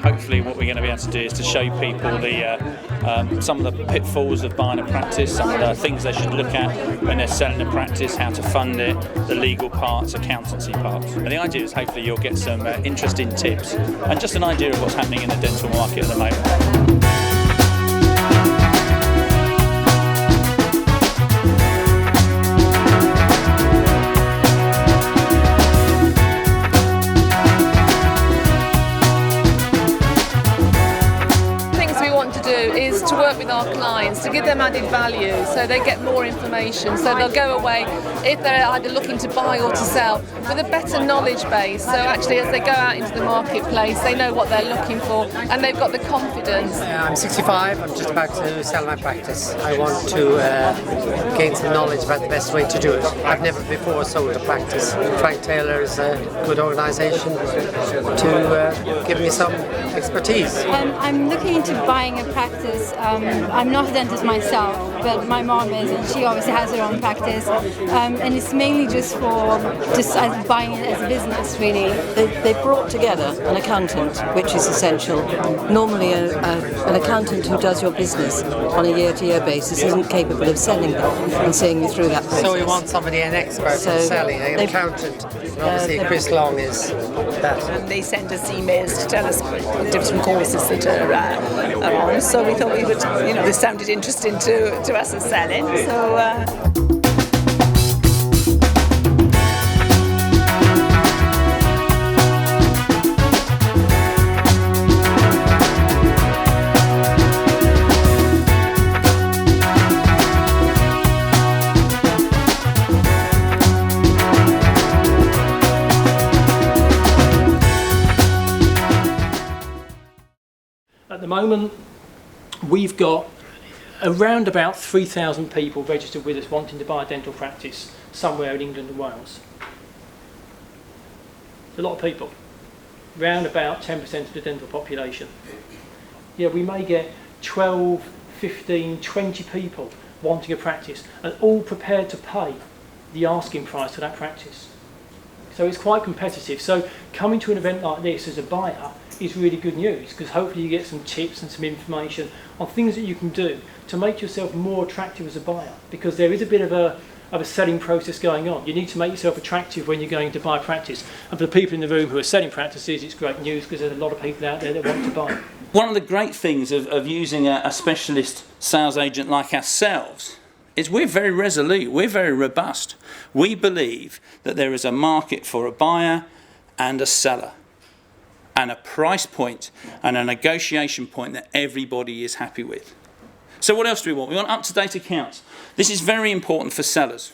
hopefully what we're going to be able to do is to show people some of the pitfalls of buying a practice, some of the things they should look at when they're selling a practice, how to fund it, the legal parts, accountancy parts. And the idea is hopefully you'll get some interesting tips and just an idea of what's happening in the dental market at the moment. Is to work with our clients, to give them added value so they get more information, so they'll go away if they're either looking to buy or to sell with a better knowledge base, so actually as they go out into the marketplace they know what they're looking for and they've got the confidence. I'm 65, I'm just about to sell my practice. I want to gain some knowledge about the best way to do it. I've never before sold a practice. Frank Taylor is a good organisation to give me some expertise. I'm looking into buying a practice. I'm not a dentist myself, but my mom is, and she obviously has her own practice, and it's mainly just for buying it as a business, really. They brought together an accountant, which is essential. Normally an accountant who does your business on a year-to-year basis isn't capable of selling that and seeing you through that process. So we want somebody, an expert in selling, an accountant. Obviously Chris Long is that. And they send us emails to tell us the different courses that are on, so we thought we would, this sounded interesting to us as selling, so... At the moment, we've got around about 3,000 people registered with us wanting to buy a dental practice somewhere in England and Wales. A lot of people, around about 10% of the dental population. Yeah, we may get 12, 15, 20 people wanting a practice and all prepared to pay the asking price for that practice. So it's quite competitive. So coming to an event like this as a buyer is really good news, because hopefully you get some tips and some information on things that you can do to make yourself more attractive as a buyer, because there is a bit of a selling process going on. You need to make yourself attractive when you're going to buy a practice, and for the people in the room who are selling practices, it's great news because there's a lot of people out there that want to buy. One of the great things of using a specialist sales agent like ourselves is we're very resolute, we're very robust. We believe that there is a market for a buyer and a seller, and a price point and a negotiation point that everybody is happy with. So what else do we want? We want up-to-date accounts. This is very important for sellers.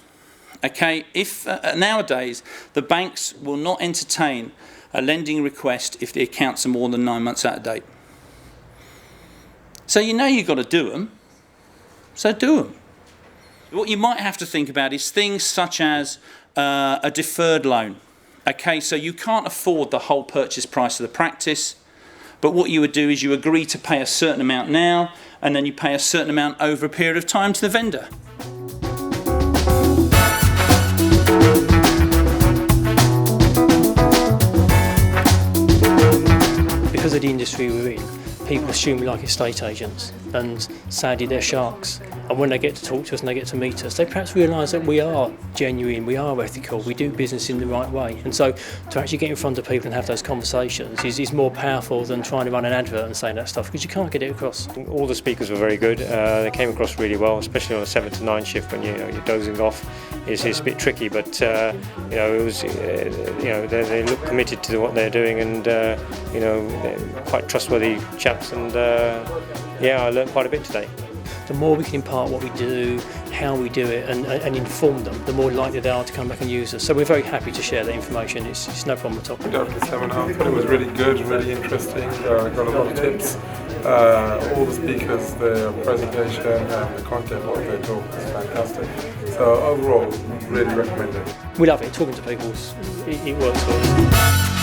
Okay, if nowadays the banks will not entertain a lending request if the accounts are more than 9 months out of date. So you've got to do them, so do them. What you might have to think about is things such as a deferred loan. Okay, so you can't afford the whole purchase price of the practice, but what you would do is you agree to pay a certain amount now, and then you pay a certain amount over a period of time to the vendor. Because of the industry we're in, people assume we like estate agents, and sadly they're sharks. And when they get to talk to us and they get to meet us, they perhaps realise that we are genuine, we are ethical, we do business in the right way. And so to actually get in front of people and have those conversations is more powerful than trying to run an advert and saying that stuff, because you can't get it across. All the speakers were very good. They came across really well, especially on a 7 to 9 shift when you're dozing off. It's a bit tricky, but it was they look committed to what they're doing, and they're quite trustworthy chaps. And I learned quite a bit today. The more we can impart what we do, how we do it, and inform them, the more likely they are to come back and use us. So we're very happy to share that information. It's no problem at all. We did the seminar, but it was really good, really interesting. Got a lot of tips. All the speakers, their presentation and the content of their talk was fantastic. So overall, really recommend it. We love it. Talking to people, it works for us.